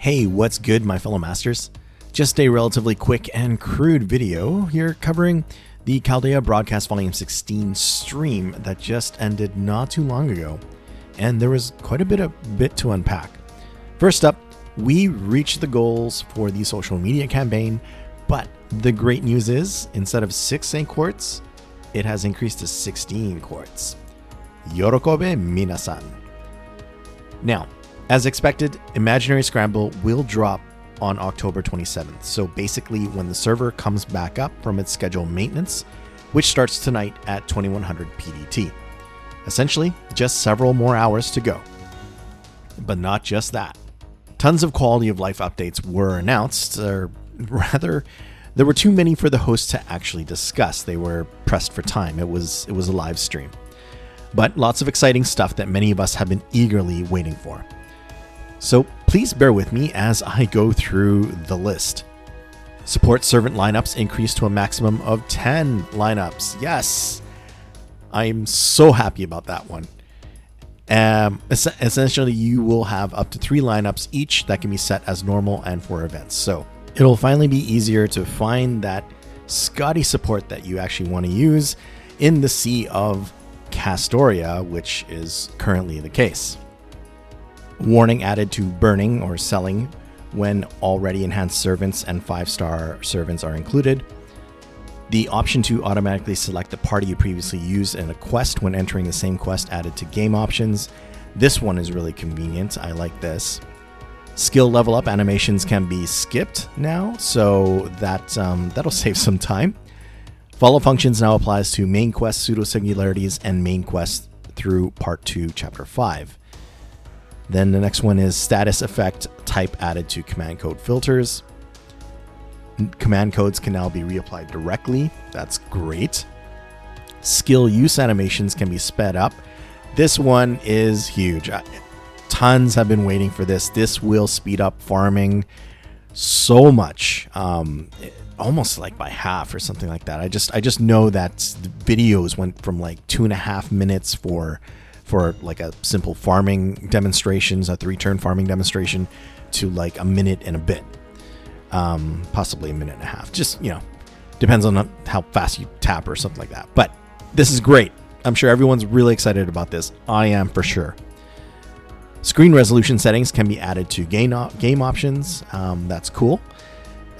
Hey, what's good, my fellow masters? Just a relatively quick and crude video here covering the Chaldea Broadcast Volume 16 stream that just ended not too long ago, and there was quite a bit to unpack. First up, we reached the goals for the social media campaign, but the great news is, instead of 6 Saint quartz, it has increased to 16 quartz. Yorokobe minasan. Now, as expected, Imaginary Scramble will drop on October 27th, so basically when the server comes back up from its scheduled maintenance, which starts tonight at 2100 PDT. Essentially, just several more hours to go. But not just that. Tons of quality of life updates were announced, or rather, there were too many for the host to actually discuss. They were pressed for time. It was a live stream. But lots of exciting stuff that many of us have been eagerly waiting for. So please bear with me as I go through the list. Support servant lineups increased to a maximum of 10 lineups. Yes, I'm so happy about that one. Essentially, you will have up to 3 lineups each that can be set as normal and for events. So it'll finally be easier to find that Scotty support that you actually want to use in the sea of Castoria, which is currently the case. Warning added to burning or selling when already enhanced servants and 5-star servants are included. The option to automatically select the party you previously used in a quest when entering the same quest added to game options. This one is really convenient. I like this. Skill level up animations can be skipped now, so that'll save some time. Follow functions now applies to main quest pseudo-singularities and main quest through part 2, chapter 5. Then the next one is status effect type added to command code filters. Command codes can now be reapplied directly. That's great. Skill use animations can be sped up. This one is huge. Tons have been waiting for this. This will speed up farming so much. Almost like by half or something like that. I just know that the videos went from like 2.5 minutes for like a simple farming demonstrations, a 3-turn farming demonstration, to like a minute and a bit, possibly a minute and a half. Just, depends on how fast you tap or something like that. But this is great. I'm sure everyone's really excited about this. I am for sure. Screen resolution settings can be added to game options. That's cool.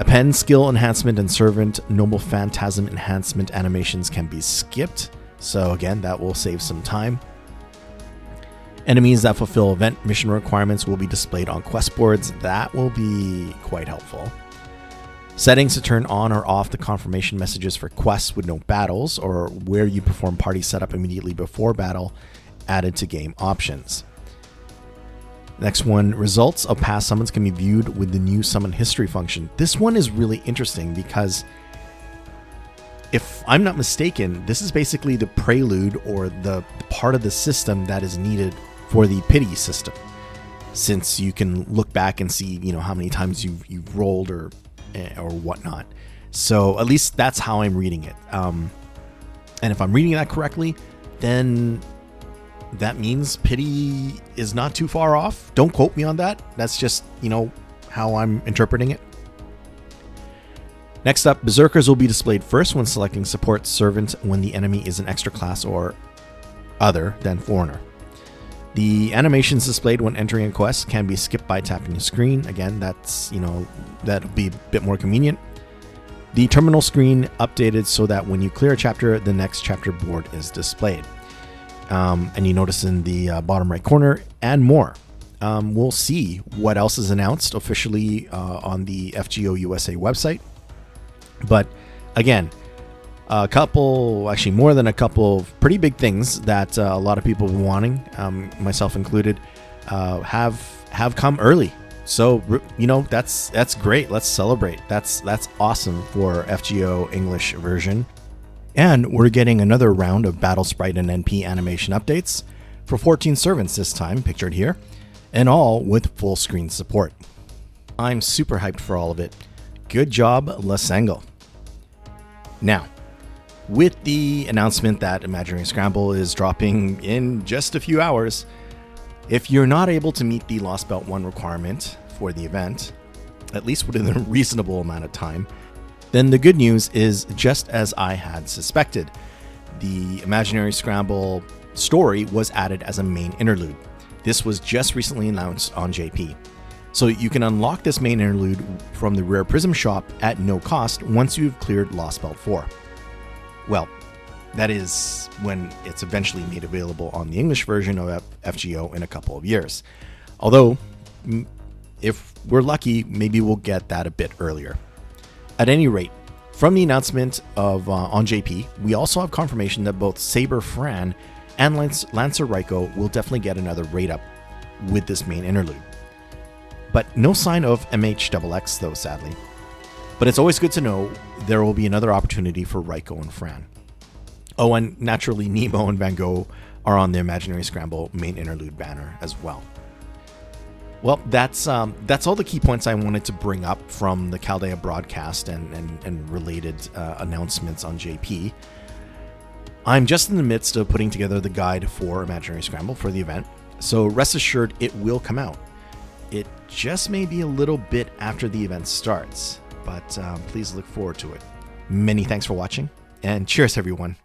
Append skill enhancement and servant noble phantasm enhancement animations can be skipped. So again, that will save some time. Enemies that fulfill event mission requirements will be displayed on quest boards. That will be quite helpful. Settings to turn on or off the confirmation messages for quests with no battles, or where you perform party setup immediately before battle, added to game options. Next one, results of past summons can be viewed with the new summon history function. This one is really interesting because, if I'm not mistaken, this is basically the prelude or the part of the system that is needed for the pity system, since you can look back and see how many times you've rolled or whatnot. So at least that's how I'm reading it, and if I'm reading that correctly, then that means pity is not too far off. Don't quote me on that. That's just how I'm interpreting it. Next up, Berserkers will be displayed first when selecting support servant when the enemy is an extra class or other than foreigner. The animations displayed when entering a quest can be skipped by tapping the screen. Again, that'll be a bit more convenient. The terminal screen updated so that when you clear a chapter, the next chapter board is displayed. And you notice in the bottom right corner and more. We'll see what else is announced officially on the FGO USA website. But again, more than a couple of pretty big things that a lot of people have been wanting, myself included, have come early. So that's great. Let's celebrate. That's awesome for FGO English version. And we're getting another round of battle sprite and NP animation updates for 14 servants this time, pictured here, and all with full screen support. I'm super hyped for all of it. Good job, Lasango. Now, with the announcement that Imaginary Scramble is dropping in just a few hours, if you're not able to meet the Lost Belt 1 requirement for the event, at least within a reasonable amount of time, then the good news is just as I had suspected. The Imaginary Scramble story was added as a main interlude. This was just recently announced on JP. So you can unlock this main interlude from the Rare Prism shop at no cost once you've cleared Lost Belt 4. Well, that is when it's eventually made available on the English version of FGO in a couple of years. Although, if we're lucky, maybe we'll get that a bit earlier. At any rate, from the announcement of on JP, we also have confirmation that both Saber Fran and Lancer Raiko will definitely get another raid up with this main interlude. But no sign of MHXX though, sadly. But it's always good to know there will be another opportunity for Raiko and Fran. Oh, and naturally Nemo and Van Gogh are on the Imaginary Scramble main interlude banner as well. Well, that's all the key points I wanted to bring up from the Chaldea Broadcast and related announcements on JP. I'm just in the midst of putting together the guide for Imaginary Scramble for the event, so rest assured it will come out. It just may be a little bit after the event starts, but please look forward to it. Many thanks for watching, and cheers everyone.